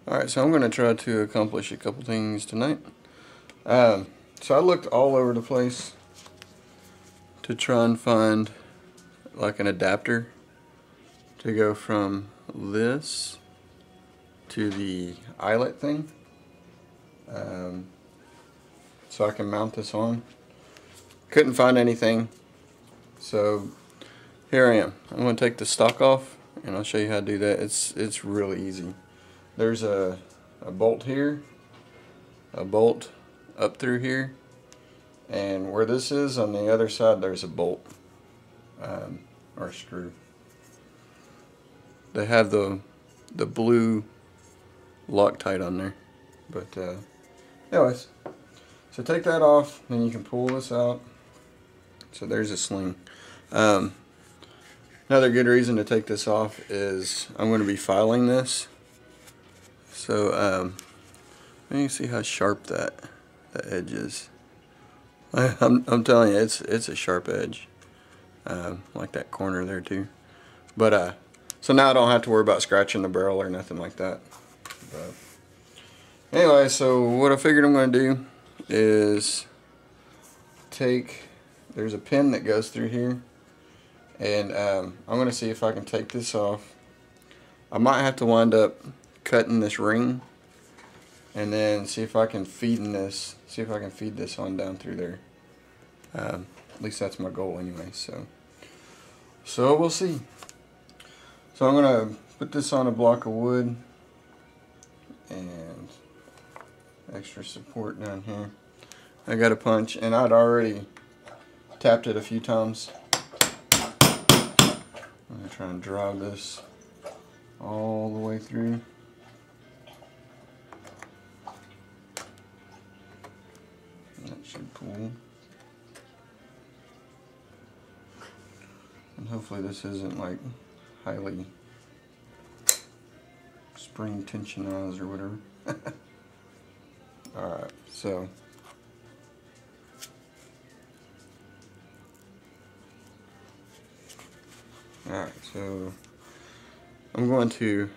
Alright, so I'm going to try to accomplish a couple things tonight. So I looked all over the place to try and find like an adapter to go from this to the eyelet thing, so I can mount this on. Couldn't find anything, so here I am. I'm going to take the stock off and I'll show you how to do that. It's really easy. There's a bolt here, a bolt up through here, and where this is on the other side there's a bolt or a screw. They have the blue Loctite on there, but anyways, so take that off, then you can pull this out. So there's a sling. Another good reason to take this off is I'm going to be filing this. So you can see how sharp that edge is. I'm telling you, it's a sharp edge, like that corner there too. But so now I don't have to worry about scratching the barrel or nothing like that. But anyway, so what I figured I'm going to do is there's a pin that goes through here, and I'm going to see if I can take this off. I might have to wind up cutting this ring and then see if I can feed this on down through there. At least that's my goal anyway, so we'll see. So I'm gonna put this on a block of wood and extra support down here. I got a punch, and I'd already tapped it a few times. I'm gonna try and drive this all the way through. That should pull. And hopefully this isn't like highly spring tensionized or whatever. Alright, so I'm going to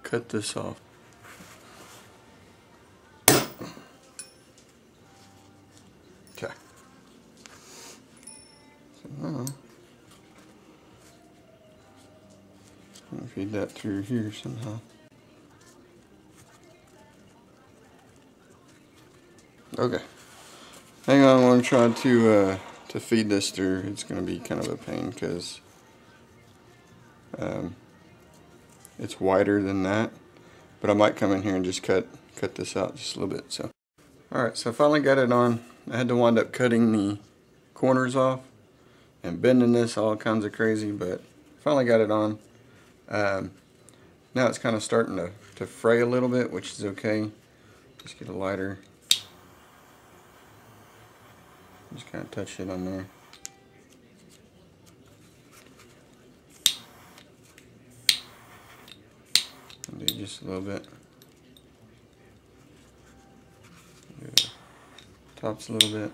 cut this off. Okay. So now I'm going to feed that through here somehow. Okay. Hang on, I'm going to try to feed this through. It's going to be kind of a pain because it's wider than that, but I might come in here and just cut this out just a little bit. So, alright, so I finally got it on. I had to wind up cutting the corners off and bending this all kinds of crazy, but finally got it on. Now it's kind of starting to fray a little bit, which is okay. Just get a lighter. Just kind of touch it on there. Do just a little bit. Do the tops a little bit.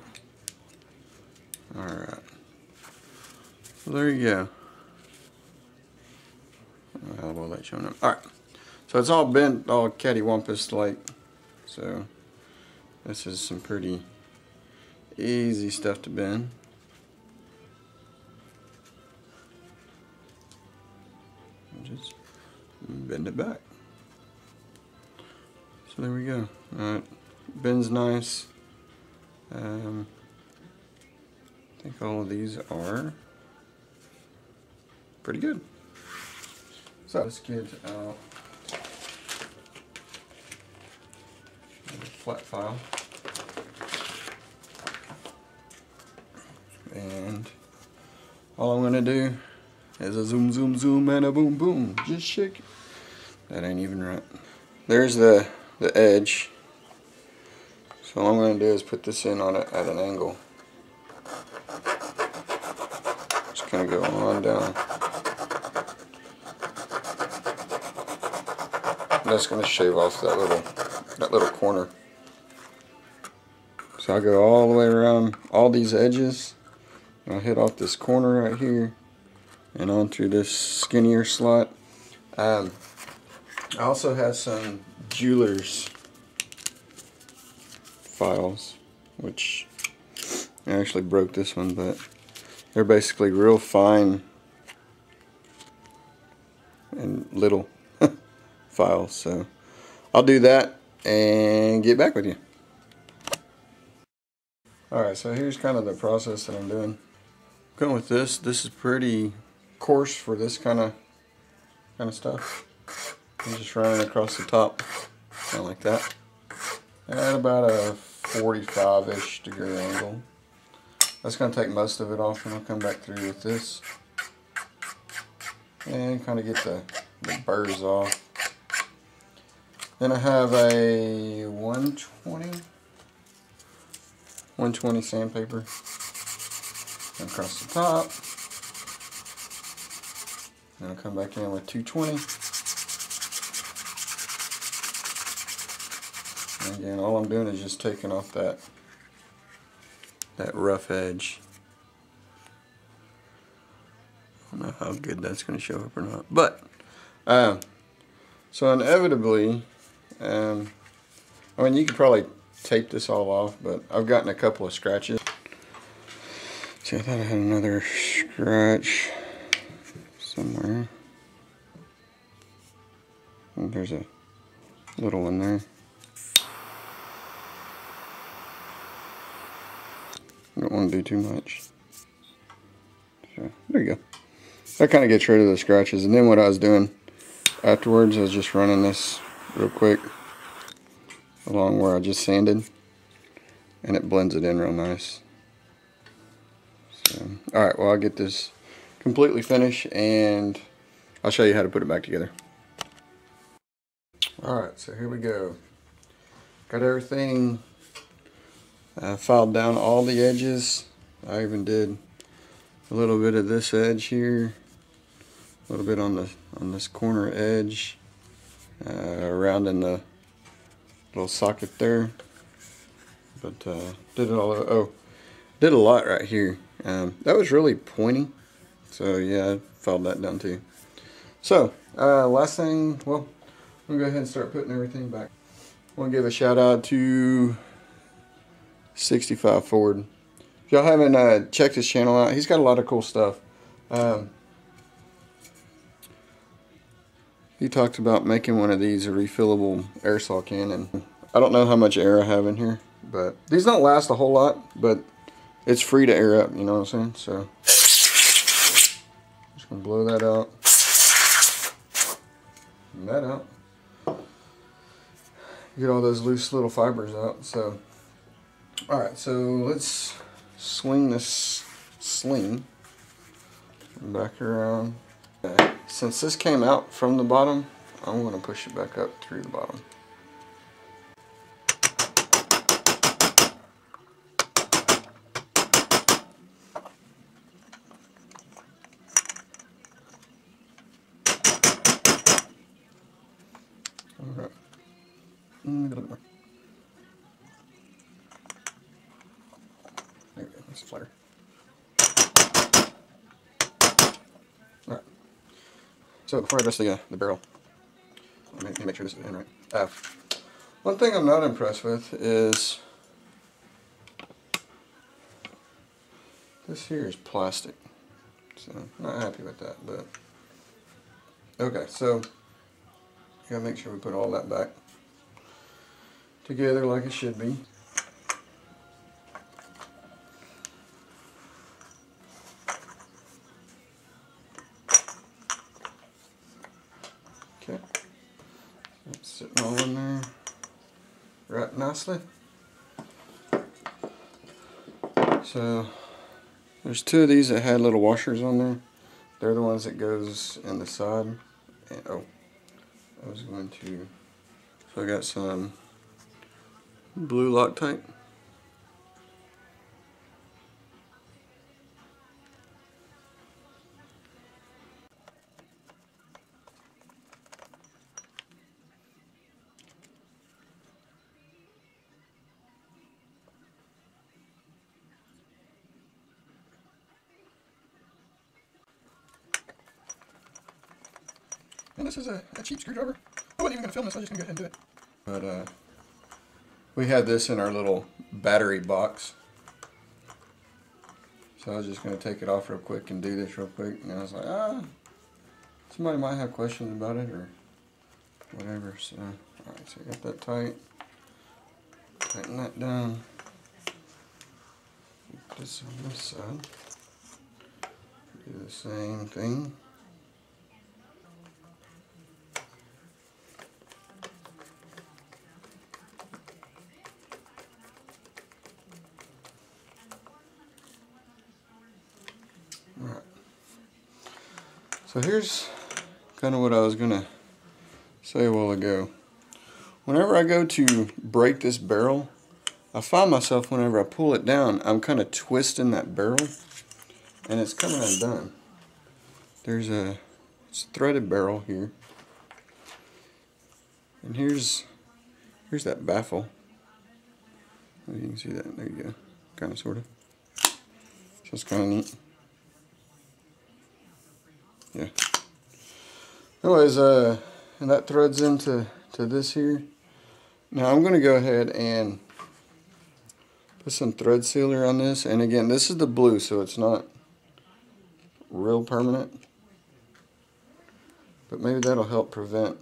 Alright. Well, there you go. How will that show up? Alright. So it's all bent, all cattywampus like. So this is some pretty easy stuff to bend. Just bend it back. So there we go. Alright, bends nice. I think all of these are pretty good. So let's get out a flat file. And all I'm going to do is a zoom, zoom, zoom, and a boom, boom. Just shake it. That ain't even right. There's the edge. So all I'm going to do is put this in on it at an angle. Just kind of go on down. That's going to shave off that little corner. So I'll go all the way around all these edges. I'll hit off this corner right here and on through this skinnier slot. I also have some jeweler's files, which I actually broke this one, but they're basically real fine and little files. So I'll do that and get back with you. Alright, so here's kind of the process that I'm doing. Going with this. This is pretty coarse for this kind of stuff. I'm just running across the top, kind of like that, at about a 45-ish degree angle. That's going to take most of it off, and I'll come back through with this and kind of get the burrs off. Then I have a 120 sandpaper across the top. And I'll come back in with 220. And again, all I'm doing is just taking off that rough edge. I don't know how good that's going to show up or not, but so inevitably, I mean, you could probably tape this all off, but I've gotten a couple of scratches. See, I thought I had another scratch somewhere. Oh, there's a little one there. Don't want to do too much. So there you go. That kind of gets rid of the scratches. And then what I was doing afterwards, I was just running this real quick along where I just sanded, and it blends it in real nice. So, alright, well, I'll get this completely finished and I'll show you how to put it back together. Alright, so here we go. Got everything filed down, all the edges. I even did a little bit of this edge here, a little bit on this corner edge, around in the little socket there. But did it all. Did a lot right here. That was really pointy, so yeah, I filed that down too. So last thing, well, I'm gonna go ahead and start putting everything back. I want to give a shout out to 65 Ford. If y'all haven't checked his channel out, he's got a lot of cool stuff. He talked about making one of these a refillable aerosol can, and I don't know how much air I have in here, but these don't last a whole lot, but it's free to air up, you know what I'm saying? So just gonna blow that out. And that out. Get all those loose little fibers out. So alright, so let's sling this sling back around. Okay. Since this came out from the bottom, I'm going to push it back up through the bottom. Alright. A little bit more. There we go, that's flatter. Alright. So before I dress the barrel, let me make sure this is in right. One thing I'm not impressed with is this here is plastic. So I'm not happy with that, but okay, so gotta make sure we put all that back together like it should be. Okay, that's sitting all in there right nicely. So there's two of these that had little washers on there. They're the ones that goes in the side. And, oh, I was going to, so I got some blue Loctite. And this is a cheap screwdriver. I wasn't even going to film this, I was just going to go ahead and do it. But we had this in our little battery box. So I was just going to take it off real quick and do this real quick. And I was like, somebody might have questions about it or whatever. So, alright, so I got that tight. Tighten that down. Put this on this side. Do the same thing. Alright. So here's kind of what I was going to say a while ago. Whenever I go to break this barrel, I find myself whenever I pull it down, I'm kind of twisting that barrel and it's coming undone. There's it's a threaded barrel here. And here's that baffle. You can see that. There you go. Kind of, sort of. Just kind of neat. Yeah. Anyways, and that threads into this here. Now I'm going to go ahead and put some thread sealer on this. And again, this is the blue, so it's not real permanent. But maybe that'll help prevent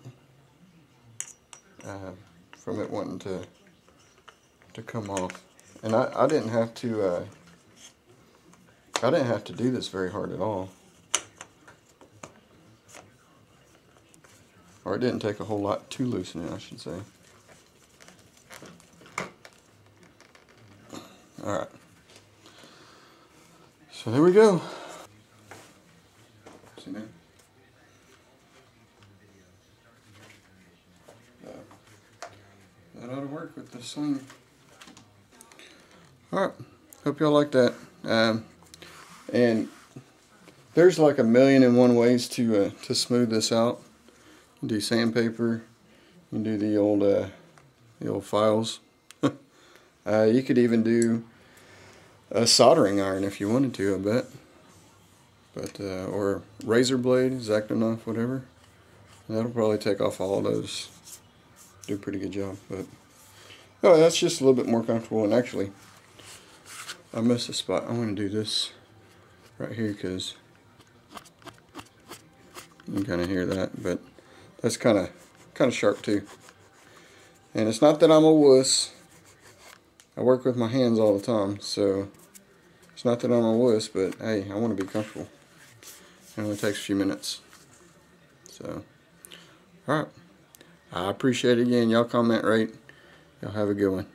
from it wanting to come off. And I didn't have to do this very hard at all. Or it didn't take a whole lot to loosen it, I should say. Alright. So there we go. See now? That ought to work with the sling. Alright. Hope y'all like that. And there's like 1,000,001 ways to smooth this out. You can do sandpaper. You can do the old files. You could even do a soldering iron if you wanted to, I bet. But or razor blade, X-Acto knife, whatever. That'll probably take off all of those. Do a pretty good job. But oh, that's just a little bit more comfortable. And actually, I missed a spot. I'm going to do this right here because you can kind of hear that. But that's kind of sharp too. And it's not that I'm a wuss. I work with my hands all the time, so it's not that I'm a wuss, but hey, I want to be comfortable. It only takes a few minutes. So, alright. I appreciate it again. Y'all comment, rate. Y'all have a good one.